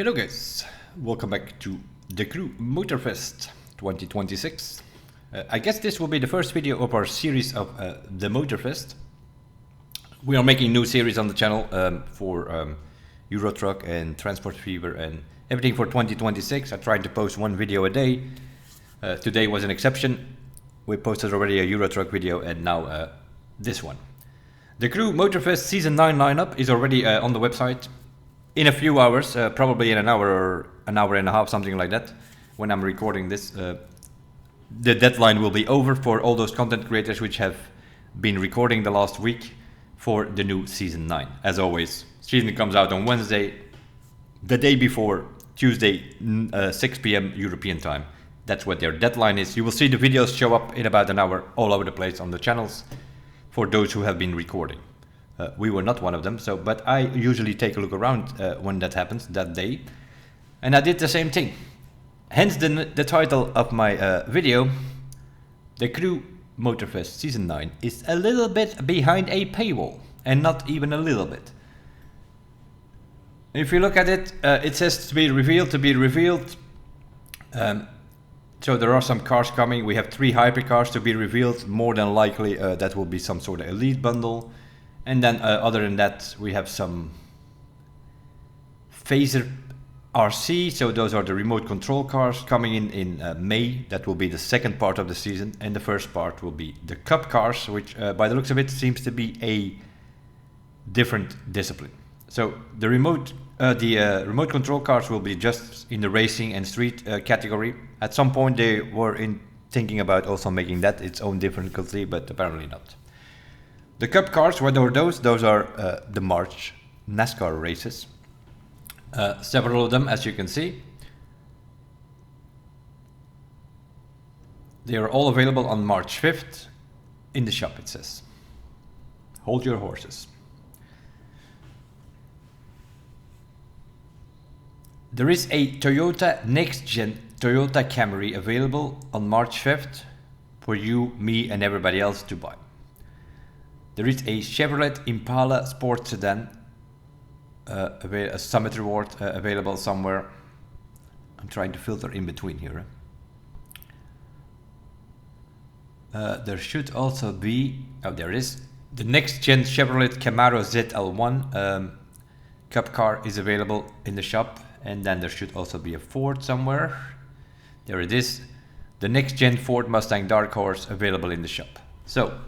Hello guys, welcome back to the Crew Motorfest 2026. I guess this will be the first video of our series of the Motorfest. We are making new series on the channel for Euro Truck and Transport Fever and everything for 2026. I tried to post one video a day. Today was an exception. We posted already a Euro Truck video and now this one. The Crew Motorfest Season 9 lineup is already on the website. In a few hours, probably in an hour or an hour and a half, something like that, when I'm recording this, the deadline will be over for all those content creators which have been recording the last week for the new Season 9. As always, season comes out on Wednesday, the day before, Tuesday, 6 p.m. European time. That's what their deadline is. You will see the videos show up in about an hour all over the place on the channels for those who have been recording. We were not one of them, but I usually take a look around when that happens that day, and I did the same thing. Hence the title of my video. The Crew Motorfest Season 9 is a little bit behind a paywall, and not even a little bit. If you look at it, it says to be revealed. So there are some cars coming. We have 3 hypercars to be revealed. More than likely that will be some sort of elite bundle. And then other than that, we have some Phaser RC, so those are the remote control cars coming in May. That will be the second part of the season, and the first part will be the Cup cars, which by the looks of it seems to be a different discipline. So the remote control cars will be just in the racing and street category. At some point they were thinking about also making that its own difficulty, but apparently not. The Cup cars, what are those? Those are the March NASCAR races. Several of them, as you can see. They are all available on March 5th in the shop, it says. Hold your horses. There is a Toyota next-gen Toyota Camry available on March 5th for you, me, and everybody else to buy. There is a Chevrolet Impala Sport Sedan, a Summit Reward available somewhere. I'm trying to filter in between here. There should also be, there is, the next-gen Chevrolet Camaro ZL1 Cup car is available in the shop. And then there should also be a Ford somewhere. There it is. The next-gen Ford Mustang Dark Horse available in the shop. So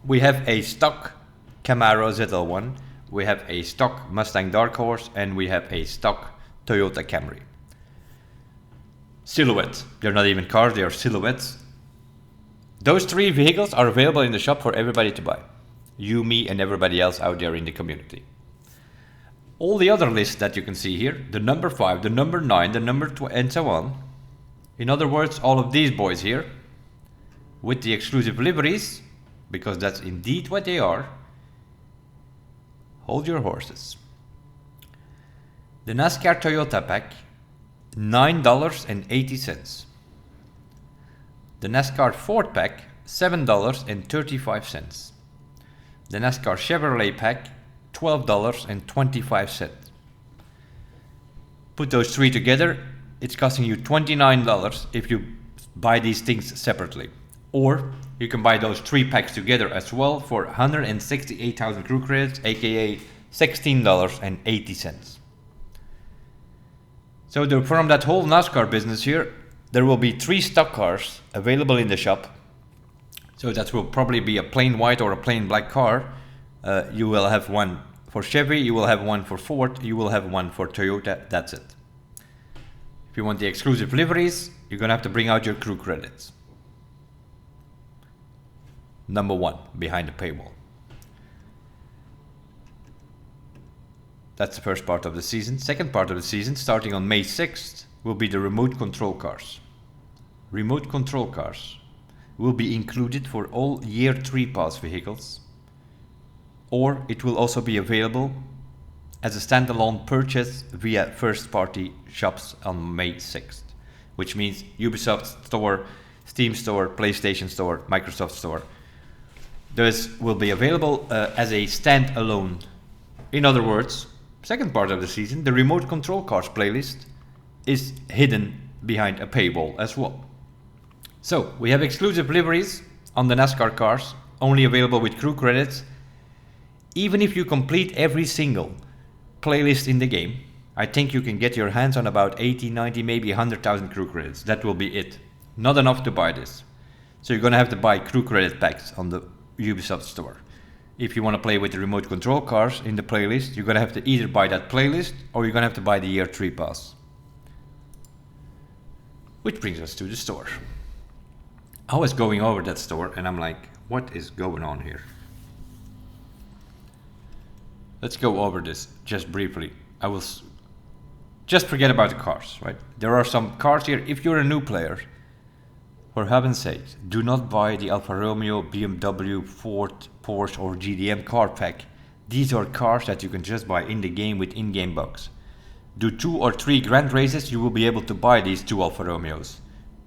we have a stock Camaro ZL1, we have a stock Mustang Dark Horse, and we have a stock Toyota Camry. Silhouette. They're not even cars, they are silhouettes. Those 3 vehicles are available in the shop for everybody to buy. You, me, and everybody else out there in the community. All the other lists that you can see here, the number 5, the number 9, the number 12, and so on. In other words, all of these boys here, with the exclusive liveries, because that's indeed what they are. Hold your horses. The NASCAR Toyota pack, $9.80. The NASCAR Ford pack, $7.35. The NASCAR Chevrolet pack, $12.25. Put those 3 together, it's costing you $29 if you buy these things separately. Or you can buy those 3 packs together as well for 168,000 crew credits, aka $16.80. So from that whole NASCAR business here, there will be 3 stock cars available in the shop. So that will probably be a plain white or a plain black car. You will have one for Chevy, you will have one for Ford, you will have one for Toyota, that's it. If you want the exclusive liveries, you're gonna have to bring out your crew credits. Number 1, behind the paywall. That's the first part of the season. Second part of the season, starting on May 6th, will be the remote control cars. Remote control cars will be included for all Year 3 Pass vehicles, or it will also be available as a standalone purchase via first-party shops on May 6th, which means Ubisoft Store, Steam Store, PlayStation Store, Microsoft Store. Those will be available as a standalone. In other words, second part of the season, the remote control cars playlist is hidden behind a paywall as well. So we have exclusive liveries on the NASCAR cars, only available with crew credits. Even if you complete every single playlist in the game, I think you can get your hands on about 80, 90, maybe 100,000 crew credits. That will be it. Not enough to buy this. So you're gonna have to buy crew credit packs on the Ubisoft store. If you want to play with the remote control cars in the playlist, you're gonna have to either buy that playlist or you're gonna have to buy the year 3 pass. Which brings us to the store. I was going over that store and I'm like, what is going on here? Let's go over this just briefly. I will just forget about the cars, right? There are some cars here. If you're a new player, for heaven's sake, do not buy the Alfa Romeo, BMW, Ford, Porsche or GDM car pack. These are cars that you can just buy in the game with in-game bucks. Do 2 or 3 grand races, you will be able to buy these 2 Alfa Romeos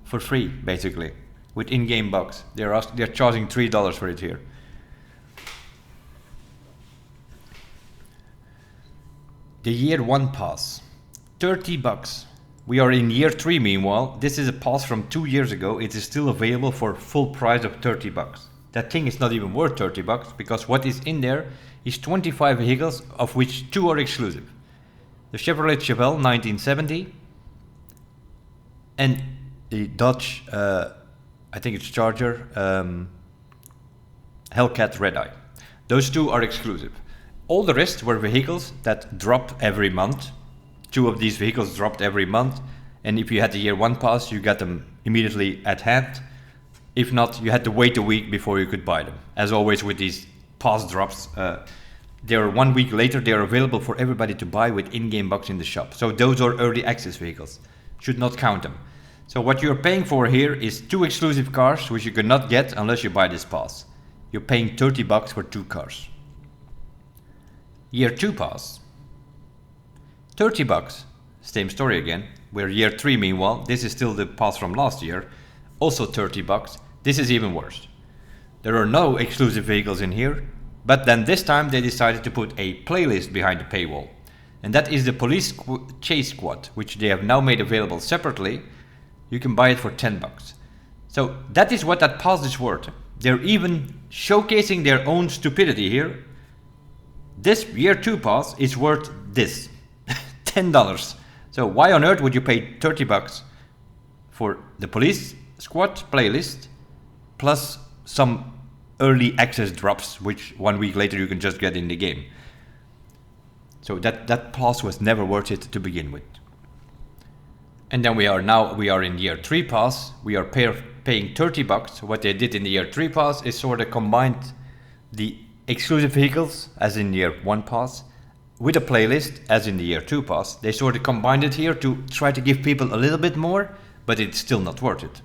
for free, basically, with in-game bucks. They're charging $3 for it here. The year 1 pass, $30. We are in year 3 meanwhile. This is a pass from 2 years ago. It is still available for full price of $30. That thing is not even worth $30 because what is in there is 25 vehicles, of which 2 are exclusive. The Chevrolet Chevelle 1970 and the Dodge, I think it's Charger, Hellcat Red Eye. Those 2 are exclusive. All the rest were vehicles that drop every month. 2 of these vehicles dropped every month, and if you had the year 1 pass, you got them immediately at hand. If not, you had to wait a week before you could buy them. As always with these pass drops, they're 1 week later, they're available for everybody to buy with in-game bucks in the shop. So those are early access vehicles. Should not count them. So what you're paying for here is 2 exclusive cars, which you cannot get unless you buy this pass. You're paying $30 for 2 cars. Year 2 pass, $30. Same story again. We're year 3 meanwhile. This is still the pass from last year. Also $30. This is even worse. There are no exclusive vehicles in here, but then this time they decided to put a playlist behind the paywall. And that is the Police Chase Squad, which they have now made available separately. You can buy it for $10. So that is what that pass is worth. They're even showcasing their own stupidity here. This year 2 pass is worth this, $10. So why on earth would you pay $30 for the Police Squad playlist plus some early access drops, which 1 week later you can just get in the game? So that pass was never worth it to begin with. And then we are in year 3 pass. We are paying $30. What they did in the year 3 pass is sort of combined the exclusive vehicles, as in year 1 pass, with a playlist, as in the year 2 pass. They sort of combined it here to try to give people a little bit more, but it's still not worth it.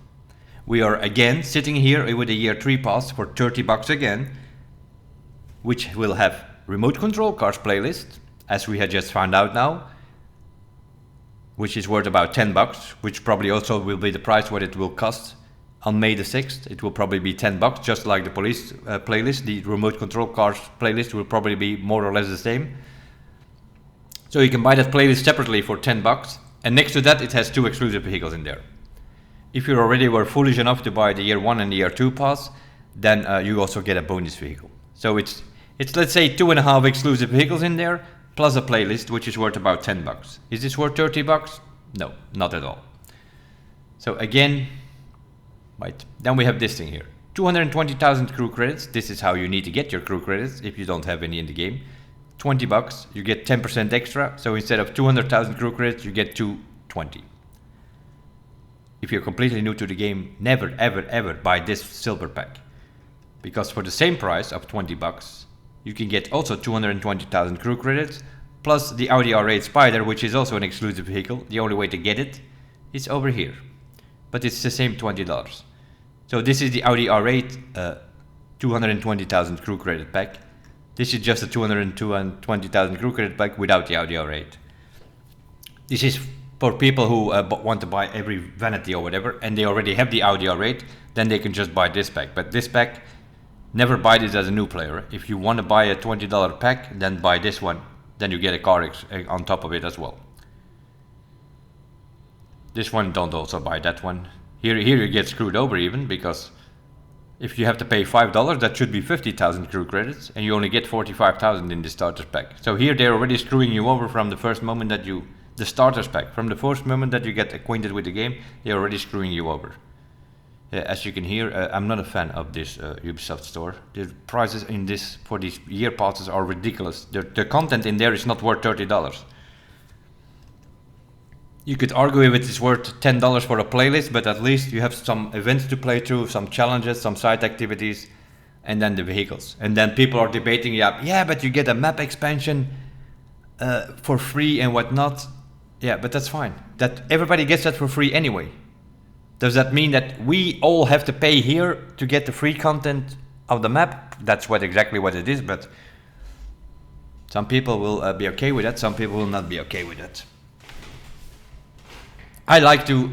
We are again sitting here with a year 3 pass for $30 again, which will have remote control cars playlist, as we had just found out now, which is worth about $10, which probably also will be the price what it will cost on May the 6th. It will probably be $10, just like the police playlist. The remote control cars playlist will probably be more or less the same. So you can buy that playlist separately for $10, and next to that it has 2 exclusive vehicles in there. If you already were foolish enough to buy the year 1 and the year 2 pass, then you also get a bonus vehicle. So it's let's say 2.5 exclusive vehicles in there, plus a playlist, which is worth about $10. Is this worth $30? No, not at all. So again, right, then we have this thing here. 220,000 crew credits. This is how you need to get your crew credits if you don't have any in the game. $20, you get 10% extra. So instead of 200,000 crew credits, you get 220. If you're completely new to the game, never, ever, ever buy this silver pack. Because for the same price of $20, you can get also 220,000 crew credits, plus the Audi R8 Spider, which is also an exclusive vehicle. The only way to get it is over here. But it's the same $20. So this is the Audi R8 220,000 crew credit pack. This is just a 220,000 crew credit pack without the Audi R8. This is for people who want to buy every vanity or whatever, and they already have the Audi R8, then they can just buy this pack. But this pack, never buy this as a new player. If you want to buy a $20 pack, then buy this one then you get a car on top of it as well. This one, don't also buy that one. Here you get screwed over even, because if you have to pay $5, that should be 50,000 crew credits, and you only get 45,000 in the starter pack. So here they're already screwing you over from the first moment that the starters pack, from the first moment that you get acquainted with the game, they're already screwing you over. As you can hear, I'm not a fan of this Ubisoft store. The prices in this for these year passes are ridiculous. The content in there is not worth $30. You could argue if it is worth $10 for a playlist, but at least you have some events to play through, some challenges, some side activities, and then the vehicles. And then people are debating, yeah, but you get a map expansion for free and whatnot. Yeah, but that's fine. That everybody gets that for free anyway. Does that mean that we all have to pay here to get the free content of the map? That's exactly what it is, but some people will be okay with that, some people will not be okay with that. I like to,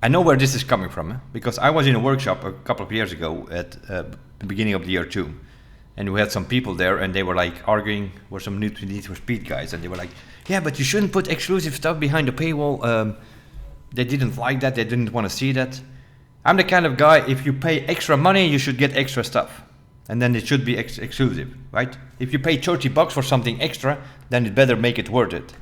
I know where this is coming from, because I was in a workshop a couple of years ago at the beginning of the year 2, and we had some people there, and they were like arguing, were some Need for Speed guys, and they were like, yeah, but you shouldn't put exclusive stuff behind the paywall. They didn't like that, they didn't want to see that. I'm the kind of guy, if you pay extra money, you should get extra stuff. And then it should be exclusive, right? If you pay $30 for something extra, then it better make it worth it.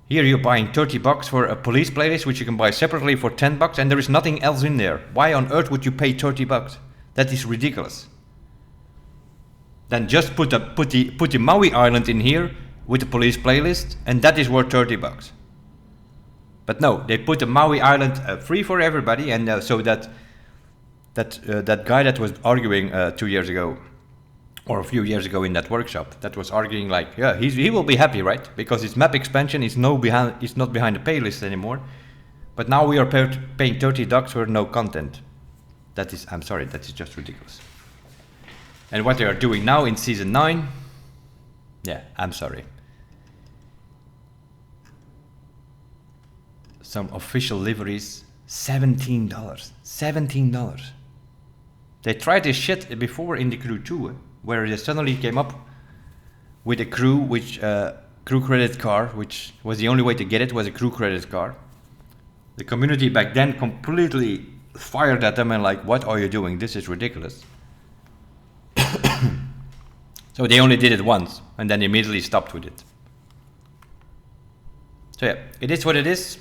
Here you're buying $30 for a police playlist, which you can buy separately for $10, and there is nothing else in there. Why on earth would you pay $30? That is ridiculous. Then just put the Maui Island in here with the police playlist, and that is worth $30. But no, they put the Maui Island free for everybody, and so that guy that was arguing 2 years ago, or a few years ago in that workshop, that was arguing like, yeah, he will be happy, right? Because his map expansion is not behind the playlist anymore. But now we are paying $30 for no content. That is, I'm sorry, that is just ridiculous. And what they are doing now in Season 9, yeah, I'm sorry. Some official liveries, $17. $17. They tried this shit before in the Crew 2, where they suddenly came up with a crew credit car, which was the only way to get it, was a crew credit car. The community back then completely fired at them and like, what are you doing? This is ridiculous. So they only did it once and then immediately stopped with it. So yeah, it is what it is.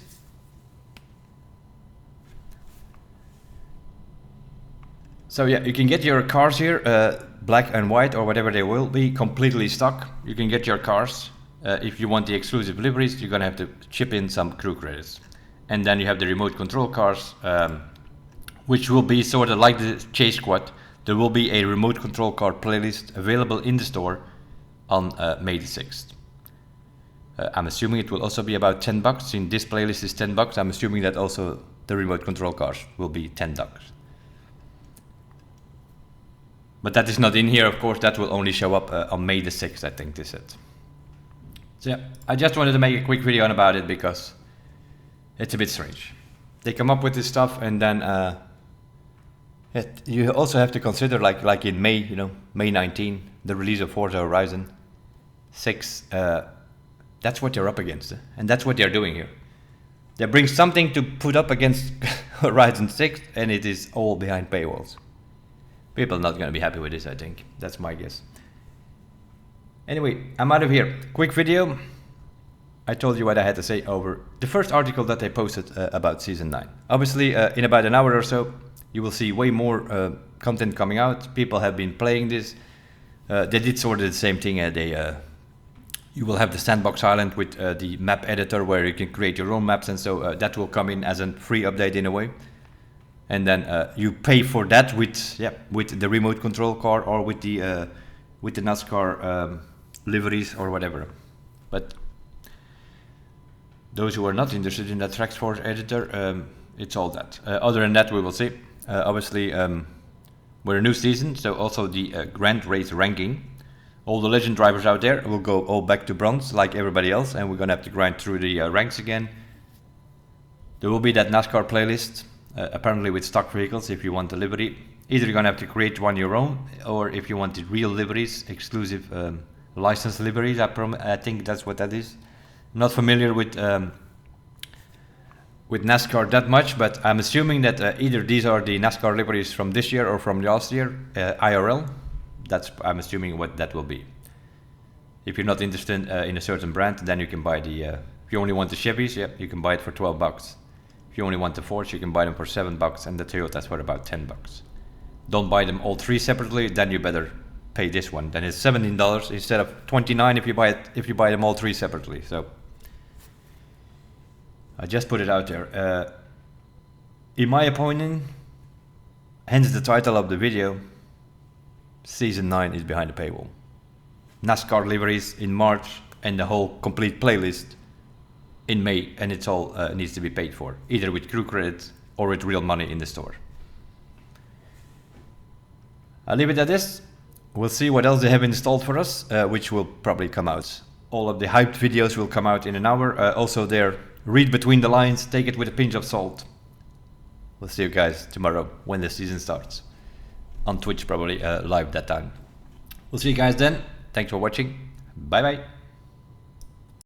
So yeah, you can get your cars here, black and white or whatever they will be, completely stock. You can get your cars. If you want the exclusive liveries, you're gonna have to chip in some crew credits. And then you have the remote control cars, which will be sort of like the Chase Squad. There will be a remote control car playlist available in the store on May the 6th. I'm assuming it will also be about $10. Since this playlist is $10, I'm assuming that also the remote control cars will be $10. But that is not in here, of course. That will only show up on May the 6th, I think they said. So yeah, I just wanted to make a quick video about it because it's a bit strange. They come up with this stuff and then you also have to consider like in May, you know, May 19, the release of Forza Horizon 6. That's what they're up against, and that's what they're doing here. They bring something to put up against Horizon 6, and it is all behind paywalls. People are not going to be happy with this, I think. That's my guess. Anyway, I'm out of here. Quick video. I told you what I had to say over the first article that they posted about Season 9. Obviously, in about an hour or so, you will see way more content coming out. People have been playing this. They did sort of the same thing. You will have the sandbox island with the map editor where you can create your own maps, and so that will come in as a free update in a way. And then you pay for that with the remote control car or with the NASCAR liveries or whatever. But those who are not interested in that Track Force editor, it's all that. Other than that, we will see. Obviously, we're a new season, so also the Grand Race ranking. All the legend drivers out there will go all back to bronze like everybody else, and we're gonna have to grind through the ranks again. There will be that NASCAR playlist, apparently with stock vehicles if you want a livery. Either you're gonna have to create one your own, or if you want the real liveries, exclusive Licensed liveries, I think that's what that is. Not familiar with NASCAR that much, but I'm assuming that either these are the NASCAR liveries from this year or from last year, IRL. I'm assuming what that will be. If you're not interested in a certain brand, then you can buy the, if you only want the Chevys, yeah, you can buy it for $12. If you only want the Fords, you can buy them for $7, and the Toyotas for about $10. Don't buy them all three separately, then you better pay this one. Then it's $17 instead of $29 if you buy them all three separately. So I just put it out there. In my opinion, hence the title of the video, Season 9 is behind the paywall. NASCAR liveries in March and the whole complete playlist in May, and it's all needs to be paid for, either with crew credits or with real money in the store. I'll leave it at this. We'll see what else they have installed for us, which will probably come out. All of the hyped videos will come out in an hour. Also there, read between the lines, take it with a pinch of salt. We'll see you guys tomorrow when the season starts. On Twitch probably, live that time. We'll see you guys then. Thanks for watching. Bye bye.